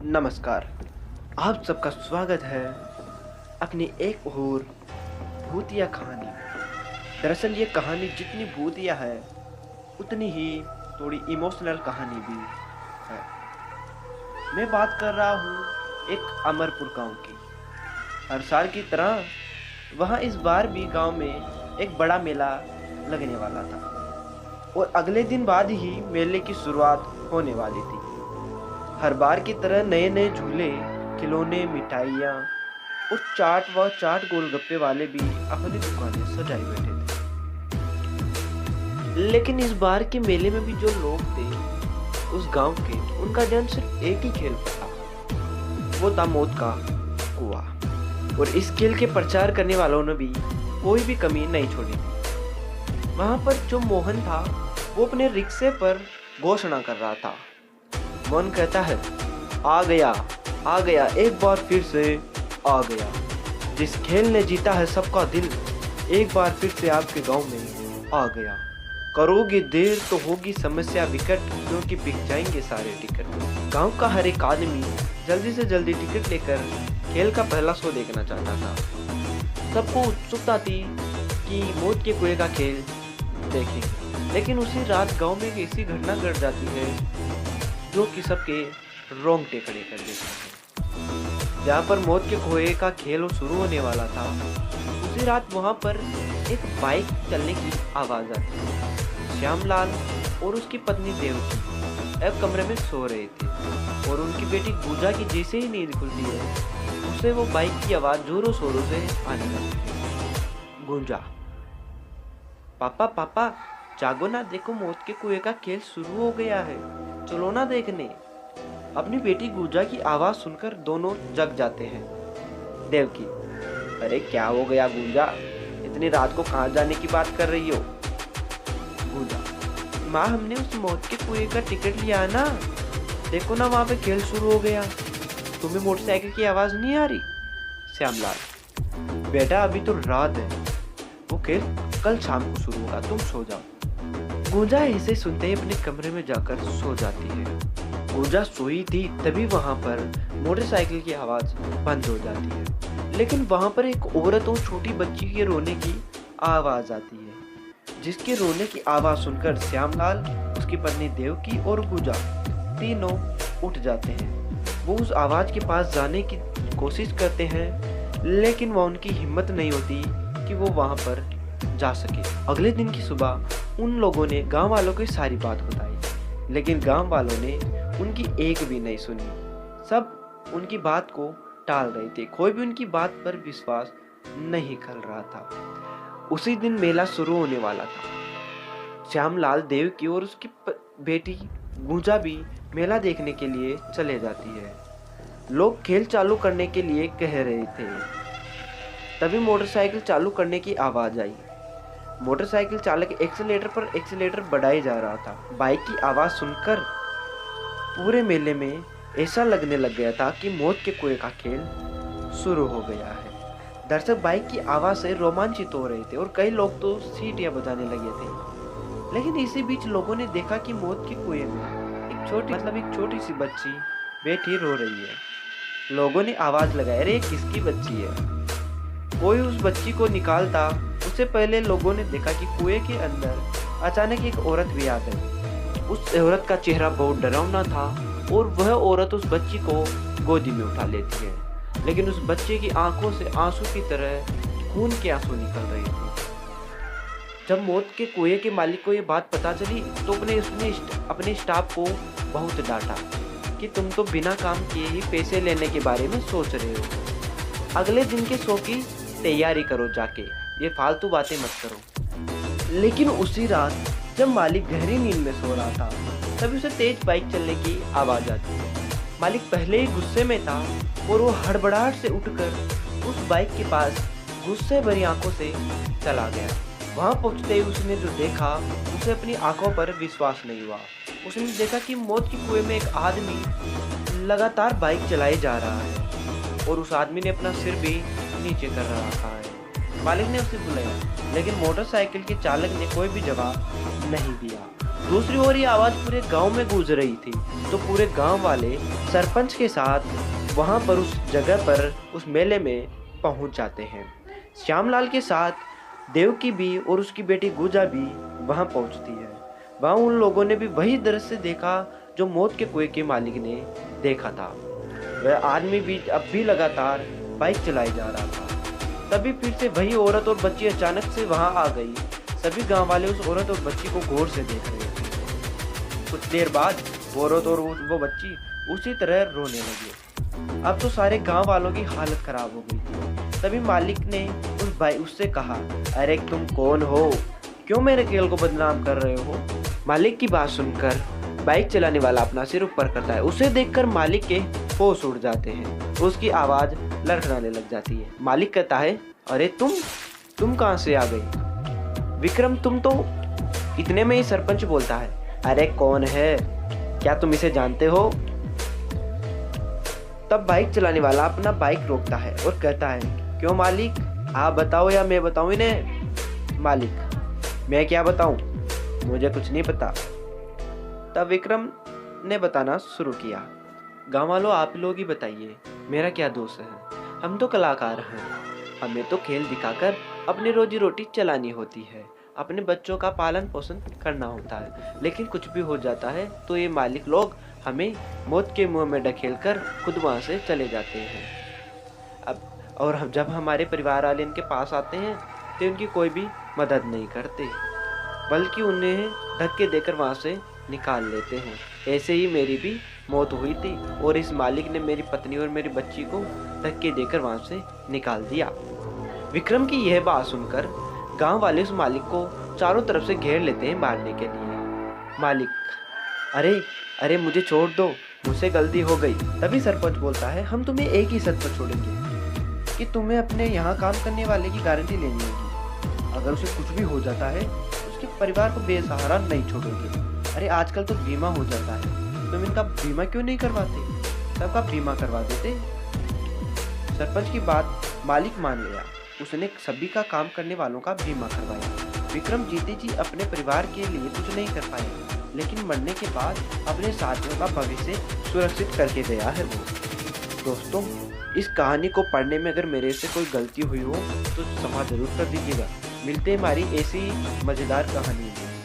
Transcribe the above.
नमस्कार। आप सबका स्वागत है अपनी एक और भूतिया कहानी। दरअसल ये कहानी जितनी भूतिया है उतनी ही थोड़ी इमोशनल कहानी भी है। मैं बात कर रहा हूँ एक अमरपुर गांव की। हर साल की तरह वहाँ इस बार भी गांव में एक बड़ा मेला लगने वाला था और अगले दिन बाद ही मेले की शुरुआत होने वाली थी। हर बार की तरह नए नए झूले, खिलौने, मिठाइयाँ और चाट गोलगप्पे वाले भी अपनी दुकानें सजाए बैठे थे। लेकिन इस बार के मेले में भी जो लोग थे उस गांव के, उनका ध्यान सिर्फ एक ही खेल पर था, वो था मौत का कुआं। और इस खेल के प्रचार करने वालों ने भी कोई भी कमी नहीं छोड़ी। वहां पर जो मोहन था वो अपने रिक्शे पर घोषणा कर रहा था। मोहन कहता है, आ गया, एक बार फिर से आ गया। जिस खेल ने जीता है सबका दिल, एक बार फिर से आपके गांव में आ गया। करोगे देर तो होगी समस्या विकट, क्योंकि बिक जाएंगे सारे टिकट। गांव का हर एक आदमी जल्दी से जल्दी टिकट लेकर खेल का पहला शो देखना चाहता था। सबको उत्सुकता थी कि मौत के कुएं का खेल देखें। लेकिन उसी रात गांव में एक ऐसी घटना घट जाती है जो कि सबके रोंगटे खड़े कर देता है। जहाँ पर मौत के कुएं का खेल शुरू होने वाला था, उसी रात वहाँ पर एक बाइक चलने की आवाज आती है। श्यामलाल और उसकी पत्नी देवकी एक कमरे में सो रहे थे और उनकी बेटी पूजा की जैसे ही नींद खुलती है, उससे वो बाइक की आवाज जोरों शोरों से आने लगती है। गूंजा, पापा जागो ना, देखो मौत के कुएं का खेल शुरू हो गया है, चलो ना देखने। अपनी बेटी गुंजा की आवाज सुनकर दोनों जग जाते हैं। देवकी, अरे क्या हो गया गुंजा, इतनी रात को कहाँ जाने की बात कर रही हो? गुंजा, माँ हमने उस मौत के कुएं का टिकट लिया ना, देखो ना वहाँ पे खेल शुरू हो गया। तुम्हें मोटरसाइकिल की आवाज नहीं आ रही? श्यामलाल, बेटा अभी तो रात है, वो खेल कल शाम को शुरू होगा, तुम सो जाओ। गुंजा इसे सुनते ही अपने कमरे में जाकर सो जाती है। गुंजा सोई थी तभी वहां पर मोटरसाइकिल की आवाज बंद हो जाती है। लेकिन वहां पर एक औरत और छोटी बच्ची के रोने की आवाज आती है, जिसके रोने की आवाज सुनकर श्यामलाल, उसकी पत्नी देवकी और गुंजा तीनों उठ जाते हैं। वो उस आवाज के पास जाने की कोशिश करते हैं, लेकिन वह उनकी हिम्मत नहीं होती कि वो वहां पर जा सके। अगले दिन की सुबह उन लोगों ने गांव वालों को सारी बात बताई, लेकिन गांव वालों ने उनकी एक भी नहीं सुनी। सब उनकी बात को टाल रहे थे, कोई भी उनकी बात पर विश्वास नहीं कर रहा था। उसी दिन मेला शुरू होने वाला था। श्यामलाल, देवकी और उसकी बेटी गुंजा भी मेला देखने के लिए चले जाती है। लोग खेल चालू करने के लिए कह रहे थे। तभी मोटरसाइकिल चालू करने की आवाज आई। मोटरसाइकिल चालक एक्सीलेटर पर एक्सीलेटर बढ़ाए जा रहा था। बाइक की आवाज सुनकर पूरे मेले में ऐसा लगने लग गया था कि मौत के कुएं का खेल शुरू हो गया है। दर्शक बाइक की आवाज से रोमांचित हो रहे थे और कई लोग तो सीटियां बजाने लगे थे। लेकिन इसी बीच लोगों ने देखा कि मौत के कुएं में एक छोटी सी बच्ची बैठी रो रही है। लोगों ने आवाज लगाई, अरे किसकी बच्ची है? कोई उस बच्ची को निकालता उससे पहले लोगों ने देखा कि कुएं के अंदर अचानक एक औरत भी आ गई। उस औरत का चेहरा बहुत डरावना था और वह औरत उस बच्ची को गोदी में उठा लेती है। लेकिन उस बच्चे की आंखों से आंसू की तरह खून के आंसू निकल रहे थे। जब मौत के कुएं के मालिक को ये बात पता चली तो उसने अपने स्टाफ को बहुत डांटा कि तुम तो बिना काम किए ही पैसे लेने के बारे में सोच रहे हो। अगले दिन के शो की तैयारी करो, जाके ये फालतू बातें मत करो। लेकिन उसी रात जब मालिक गहरी नींद में सो रहा था, तभी उसे तेज बाइक चलने की आवाज आती है। मालिक पहले ही गुस्से में था और वो हड़बड़ाहट से उठकर उस बाइक के पास गुस्से भरी आंखों से चला गया। वहां पहुंचते ही उसने जो देखा उसे अपनी आंखों पर विश्वास नहीं हुआ। उसने देखा कि मौत के कुएं में एक आदमी लगातार बाइक चलाए जा रहा है और उस आदमी ने अपना सिर भी नीचे कर रखा है। मालिक ने उसे बुलाया, लेकिन मोटरसाइकिल के चालक ने कोई भी जवाब नहीं दिया। दूसरी ओर ये आवाज़ पूरे गांव में गूंज रही थी, तो पूरे गांव वाले सरपंच के साथ वहां पर उस जगह पर उस मेले में पहुंच जाते हैं। श्यामलाल के साथ देवकी भी और उसकी बेटी गुजा भी वहां पहुंचती है। वहां उन लोगों ने भी वही दृश्य देखा जो मौत के कुएं के मालिक ने देखा था। वह आदमी भी अब भी लगातार बाइक चलाई जा रहा था। तभी फिर से वही औरत और बच्ची अचानक से वहां आ गई। सभी गांव वाले उस औरत और बच्ची को गौर से देख रहे थे। कुछ देर बाद वो औरत और वो बच्ची उसी तरह रोने लगी। अब तो सारे गांव वालों की हालत खराब हो गई थी। तभी मालिक ने उससे कहा, अरे तुम कौन हो, क्यों मेरे खेल को बदनाम कर रहे हो? मालिक की बात सुनकर बाइक चलाने वाला अपना सिर ऊपर करता है। उसे देखकर मालिक के होश उड़ जाते हैं। उसकी आवाज लड़खड़ाने लग जाती है। मालिक कहता है, अरे तुम कहां से आ गई? विक्रम, तुम तो। इतने में ही सरपंच बोलता है, अरे कौन है, क्या तुम इसे जानते हो? तब बाइक चलाने वाला अपना बाइक रोकता है और कहता है, क्यों मालिक, आप बताओ या मैं बताऊं इन्हें? मालिक, मैं क्या बताऊं, मुझे कुछ नहीं पता। तब विक्रम ने बताना शुरू किया, गाँव वालों आप लोग ही बताइए, मेरा क्या दोष है? हम तो कलाकार हैं, हमें तो खेल दिखाकर अपनी रोजी रोटी चलानी होती है, अपने बच्चों का पालन पोषण करना होता है। लेकिन कुछ भी हो जाता है तो ये मालिक लोग हमें मौत के मुंह में ढकेलकर खुद वहाँ से चले जाते हैं। अब जब हमारे परिवार वाले इनके पास आते हैं तो इनकी कोई भी मदद नहीं करते, बल्कि उन्हें धक्के देकर वहाँ से निकाल लेते हैं। ऐसे ही मेरी भी मौत हुई थी और इस मालिक ने मेरी पत्नी और मेरी बच्ची को धक्के देकर वहाँ से निकाल दिया। विक्रम की यह बात सुनकर गांव वाले उस मालिक को चारों तरफ से घेर लेते हैं मारने के लिए। मालिक, अरे मुझे छोड़ दो, मुझसे गलती हो गई। तभी सरपंच बोलता है, हम तुम्हें एक ही शर्त पर छोड़ेंगे कि तुम्हें अपने यहाँ काम करने वाले की गारंटी लेनी होगी। अगर उसे कुछ भी हो जाता है तो उसके परिवार को बेसहारा नहीं छोड़ोगे। अरे आजकल तो बीमा हो जाता है, तुम इनका बीमा क्यों नहीं करवाते? सबका बीमा करवा देते। सरपंच की बात मालिक मान लिया। उसने सभी का काम करने वालों का बीमा करवाया। विक्रम जीते जी अपने परिवार के लिए कुछ नहीं कर पाया, लेकिन मरने के बाद अपने साथियों का भविष्य सुरक्षित करके गया है वो। दोस्तों, इस कहानी को पढ़ने में अगर मेरे से कोई गलती हुई हो तो क्षमा जरूर कर दीजिएगा। मिलते हैं हमारी ऐसी मज़ेदार कहानी में।